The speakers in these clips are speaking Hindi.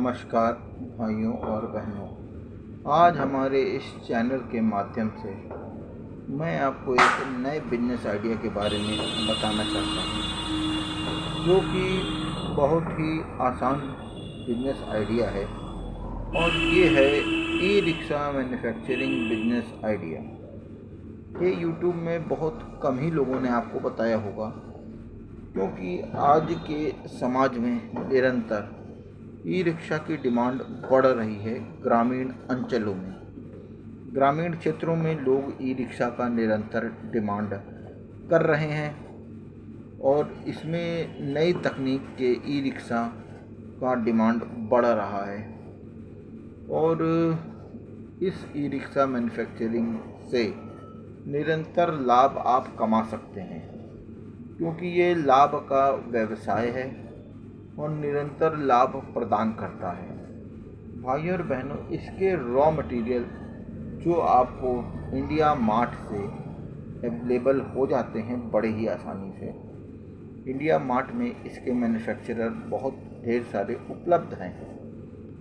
नमस्कार भाइयों और बहनों। आज हमारे इस चैनल के माध्यम से मैं आपको एक नए बिजनेस आइडिया के बारे में बताना चाहता हूँ, जो कि बहुत ही आसान बिजनेस आइडिया है और ये है e rickshaw manufacturing business idea. ये यूट्यूब में बहुत कम ही लोगों ने आपको बताया होगा, क्योंकि आज के समाज में निरंतर ई रिक्शा की डिमांड बढ़ रही है। ग्रामीण अंचलों में, ग्रामीण क्षेत्रों में लोग ई रिक्शा का निरंतर डिमांड कर रहे हैं और इसमें नई तकनीक के ई रिक्शा का डिमांड बढ़ रहा है। और इस ई रिक्शा मैन्युफैक्चरिंग से निरंतर लाभ आप कमा सकते हैं, क्योंकि ये लाभ का व्यवसाय है और निरंतर लाभ प्रदान करता है। भाइयों और बहनों, इसके रॉ मटेरियल जो आपको इंडिया मार्ट से अवेलेबल हो जाते हैं बड़े ही आसानी से। इंडिया मार्ट में इसके मैन्युफैक्चरर बहुत ढेर सारे उपलब्ध हैं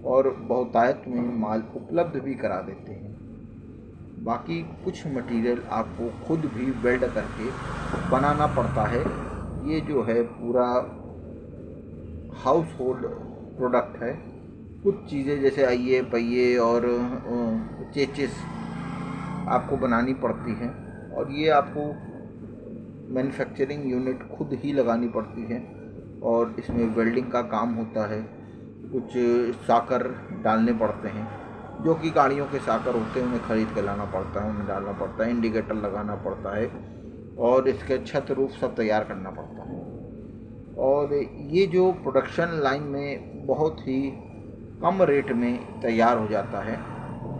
और बहुतायत में माल उपलब्ध भी करा देते हैं। बाकी कुछ मटेरियल आपको खुद भी वेल्ड करके बनाना पड़ता है। ये जो है पूरा हाउस होल्ड प्रोडक्ट है। कुछ चीज़ें जैसे आइए पहिए और चेचिस आपको बनानी पड़ती हैं और ये आपको मैन्युफैक्चरिंग यूनिट खुद ही लगानी पड़ती है और इसमें वेल्डिंग का काम होता है। कुछ साकर डालने पड़ते हैं, जो कि गाड़ियों के साकर होते हैं, उन्हें ख़रीद के लाना पड़ता है, उन्हें डालना पड़ता है, इंडिकेटर लगाना पड़ता है और इसके छत रूफ सब तैयार करना पड़ता है। और ये जो प्रोडक्शन लाइन में बहुत ही कम रेट में तैयार हो जाता है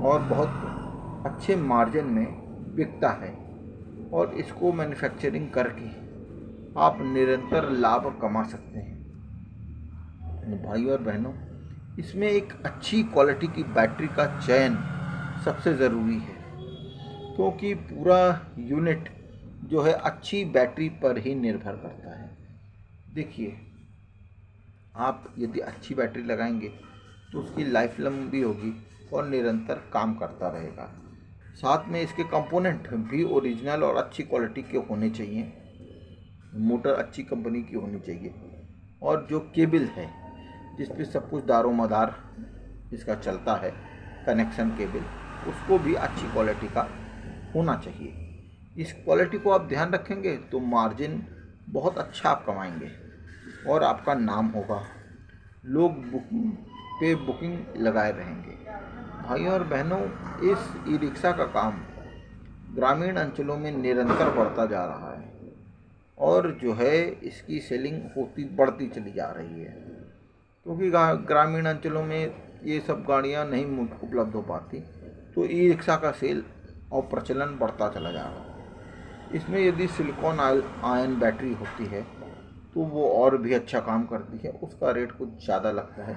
और बहुत अच्छे मार्जिन में बिकता है और इसको मैन्युफैक्चरिंग करके आप निरंतर लाभ कमा सकते हैं। भाइयों और बहनों, इसमें एक अच्छी क्वालिटी की बैटरी का चयन सबसे ज़रूरी है, क्योंकि पूरा यूनिट जो है अच्छी बैटरी पर ही निर्भर करता है। देखिए, आप यदि अच्छी बैटरी लगाएंगे तो उसकी लाइफ लंबी होगी और निरंतर काम करता रहेगा। साथ में इसके कंपोनेंट भी ओरिजिनल और अच्छी क्वालिटी के होने चाहिए। मोटर अच्छी कंपनी की होनी चाहिए और जो केबल है जिस पे सब कुछ दारोमदार इसका चलता है, कनेक्शन केबल, उसको भी अच्छी क्वालिटी का होना चाहिए। इस क्वालिटी को आप ध्यान रखेंगे तो मार्जिन बहुत अच्छा आप कमाएंगे और आपका नाम होगा। लोग बुकिंग पे बुकिंग लगाए रहेंगे। भाइयों और बहनों, इस ई रिक्शा का काम ग्रामीण अंचलों में निरंतर बढ़ता जा रहा है और जो है इसकी सेलिंग बढ़ती चली जा रही है, क्योंकि ग्रामीण अंचलों में ये सब गाड़ियाँ नहीं उपलब्ध हो पाती, तो ई रिक्शा का सेल और प्रचलन बढ़ता चला जा रहा है। इसमें यदि सिलिकॉन आयन बैटरी होती है तो वो और भी अच्छा काम करती है, उसका रेट कुछ ज़्यादा लगता है।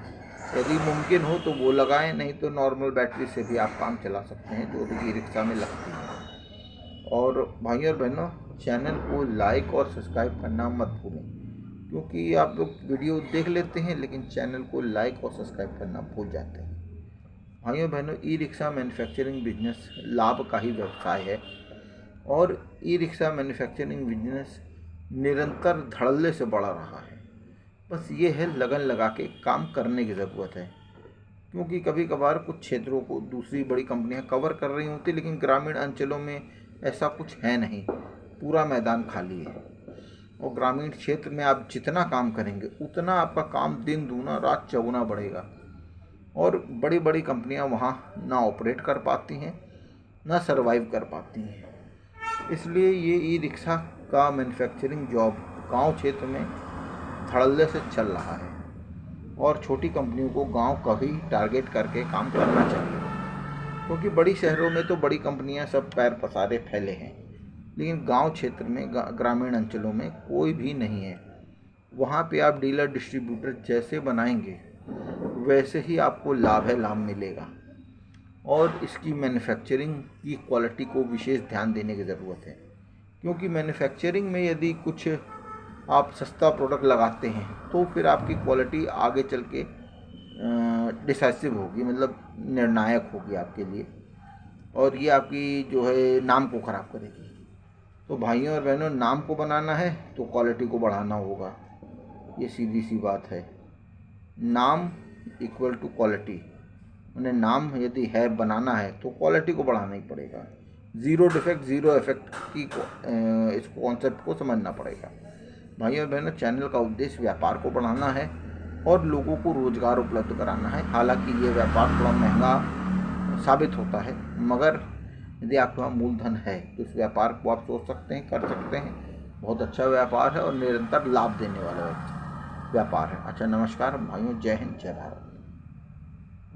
यदि मुमकिन हो तो वो लगाएं, नहीं तो नॉर्मल बैटरी से भी आप काम चला सकते हैं, जो ई रिक्शा में लगती है। और भाइयों और बहनों, चैनल को लाइक और सब्सक्राइब करना मत भूलें, क्योंकि आप लोग वीडियो देख लेते हैं लेकिन चैनल को लाइक और सब्सक्राइब करना भूल जाते हैं। भाइयों बहनों, ई रिक्शा मैन्युफैक्चरिंग बिजनेस लाभ का ही व्यवसाय है और ई रिक्शा मैन्युफैक्चरिंग बिजनेस निरंतर धड़ल्ले से बढ़ रहा है। बस ये है लगन लगा के काम करने की ज़रूरत है, क्योंकि कभी कभार कुछ क्षेत्रों को दूसरी बड़ी कंपनियां कवर कर रही होती, लेकिन ग्रामीण अंचलों में ऐसा कुछ है नहीं, पूरा मैदान खाली है। और ग्रामीण क्षेत्र में आप जितना काम करेंगे उतना आपका काम दिन दूना रात चौगुना बढ़ेगा और बड़ी बड़ी कंपनियां वहाँ ना ऑपरेट कर पाती हैं ना सर्वाइव कर पाती हैं। इसलिए ये ई रिक्शा का मैन्युफैक्चरिंग जॉब गांव क्षेत्र में धड़ल्ले से चल रहा है और छोटी कंपनियों को गांव का ही टारगेट करके काम करना चाहिए, क्योंकि बड़ी शहरों में तो बड़ी कंपनियां सब पैर पसारे फैले हैं, लेकिन गांव क्षेत्र में ग्रामीण अंचलों में कोई भी नहीं है। वहां पे आप डीलर डिस्ट्रीब्यूटर जैसे बनाएंगे वैसे ही आपको लाभ मिलेगा और इसकी मैन्युफैक्चरिंग की क्वालिटी को विशेष ध्यान देने की ज़रूरत है, क्योंकि मैन्युफैक्चरिंग में यदि कुछ आप सस्ता प्रोडक्ट लगाते हैं तो फिर आपकी क्वालिटी आगे चल के डिसाइसिव होगी, मतलब निर्णायक होगी आपके लिए, और ये आपकी जो है नाम को ख़राब करेगी। तो भाइयों और बहनों, नाम को बनाना है तो क्वालिटी को बढ़ाना होगा, ये सीधी सी बात है। नाम इक्वल टू क्वालिटी, उन्हें नाम यदि है बनाना है तो क्वालिटी को बढ़ाना ही पड़ेगा। ज़ीरो डिफेक्ट ज़ीरो इफेक्ट की इस कॉन्सेप्ट को समझना पड़ेगा। भाइयों और बहनों, चैनल का उद्देश्य व्यापार को बढ़ाना है और लोगों को रोज़गार उपलब्ध कराना है। हालांकि ये व्यापार थोड़ा महंगा साबित होता है, मगर यदि आपके पास मूलधन है तो इस व्यापार को आप सोच सकते हैं, कर सकते हैं। बहुत अच्छा व्यापार है और निरंतर लाभ देने वाला व्यापार है। अच्छा, नमस्कार भाइयों, जय हिंद, जय भारत।